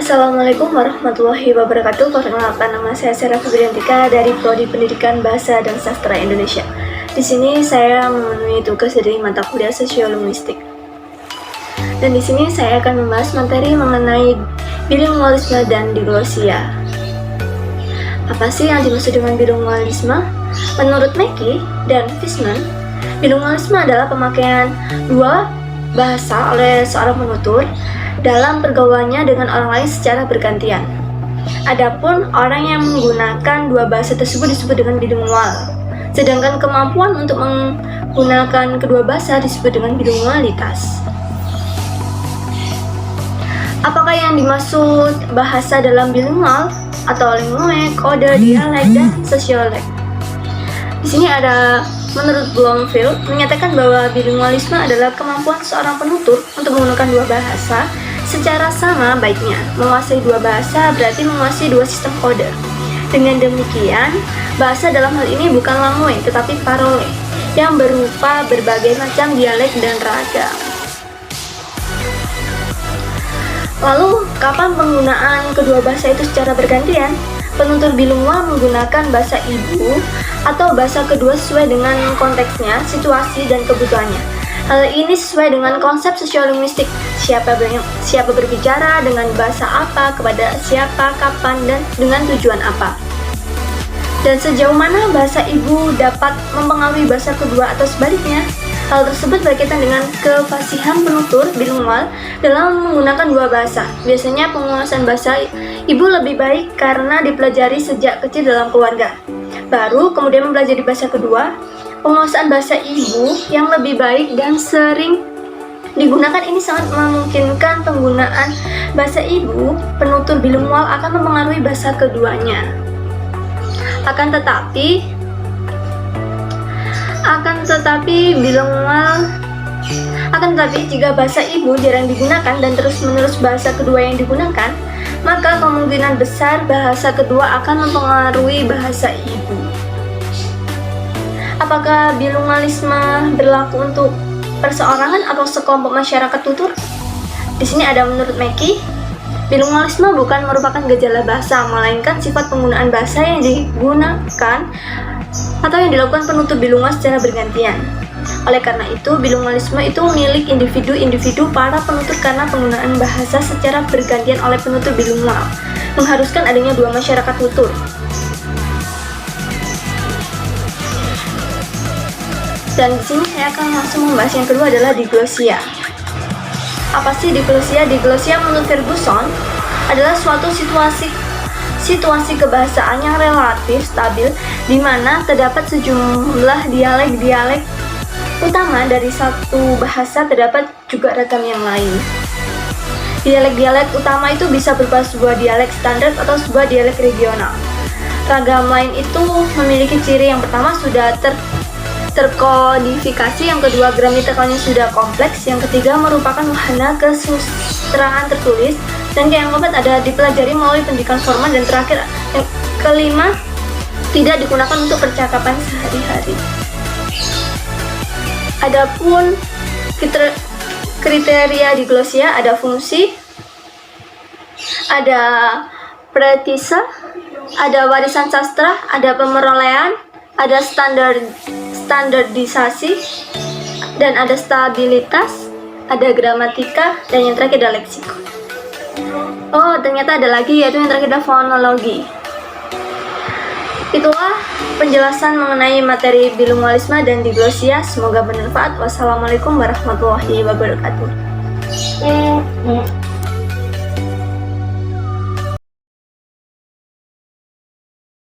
Assalamualaikum warahmatullahi wabarakatuh. Perkenalkan, nama saya Sarah Febriantika dari Prodi Pendidikan Bahasa dan Sastra Indonesia. Di sini saya memenuhi tugas dari mata kuliah Sosiolinguistik. Dan di sini saya akan membahas materi mengenai bilingualisme dan diglosia. Apa sih yang dimaksud dengan bilingualisme? Menurut Mackey dan Fishman, bilingualisme adalah pemakaian dua bahasa oleh seorang penutur dalam pergaulannya dengan orang lain secara bergantian. Adapun orang yang menggunakan dua bahasa tersebut disebut dengan bilingual, sedangkan kemampuan untuk menggunakan kedua bahasa disebut dengan bilingualitas. Apakah yang dimaksud bahasa dalam bilingual atau linguek, kode, dialek, dan sosiolek? Di sini ada, menurut Bloomfield, menyatakan bahwa bilingualisme adalah kemampuan seorang penutur untuk menggunakan dua bahasa secara sama baiknya. Menguasai dua bahasa berarti menguasai dua sistem kode. Dengan demikian, bahasa dalam hal ini bukan language tetapi parole yang berupa berbagai macam dialek dan ragam. Lalu, kapan penggunaan kedua bahasa itu secara bergantian? Penutur bilingual menggunakan bahasa ibu atau bahasa kedua sesuai dengan konteksnya, situasi, dan kebutuhannya. Hal ini sesuai dengan konsep sosiolinguistik, siapa berbicara, dengan bahasa apa, kepada siapa, kapan, dan dengan tujuan apa. Dan sejauh mana bahasa ibu dapat mempengaruhi bahasa kedua atau sebaliknya. Hal tersebut berkaitan dengan kefasihan penutur bilingual dalam menggunakan dua bahasa. Biasanya penguasaan bahasa ibu lebih baik karena dipelajari sejak kecil dalam keluarga. Baru kemudian mempelajari bahasa kedua. Penguasaan bahasa ibu yang lebih baik dan sering digunakan ini sangat memungkinkan penggunaan bahasa ibu. Penutur bilingual akan mempengaruhi bahasa keduanya. Akan tetapi jika bahasa ibu jarang digunakan dan terus-menerus bahasa kedua yang digunakan, maka kemungkinan besar bahasa kedua akan mempengaruhi bahasa ibu. Apakah bilingualisme berlaku untuk perseorangan atau sekelompok masyarakat tutur? Di sini ada menurut Mackey, bilingualisme bukan merupakan gejala bahasa, melainkan sifat penggunaan bahasa yang digunakan atau yang dilakukan penutur bilingual secara bergantian. Oleh karena itu, bilingualisme itu milik individu-individu para penutur karena penggunaan bahasa secara bergantian oleh penutur bilingual mengharuskan adanya dua masyarakat tutur. Dan di sini saya akan langsung membahas yang kedua adalah diglosia. Apa sih diglosia? Diglosia menurut Ferguson adalah suatu situasi kebahasaan yang relatif stabil di mana terdapat sejumlah dialek-dialek utama dari satu bahasa, terdapat juga ragam yang lain. Dialek-dialek utama itu bisa berupa sebuah dialek standar atau sebuah dialek regional. Ragam lain itu memiliki ciri yang pertama sudah terkodifikasi, yang kedua gramatikalnya sudah kompleks, yang ketiga merupakan wahana kesusastraan tertulis, dan yang keempat ada dipelajari melalui pendidikan formal, dan terakhir yang kelima tidak digunakan untuk percakapan sehari-hari. Adapun kriteria diglosia ada fungsi, ada pretise, ada warisan sastra, ada pemerolehan, ada standarisasi, dan ada stabilitas, ada gramatika, dan yang terakhir ada leksikon. Oh, ternyata ada lagi, yaitu yang terakhir ada fonologi. Itulah penjelasan mengenai materi bilingualisme dan diglosia. Semoga bermanfaat. Wassalamualaikum warahmatullahi wabarakatuh.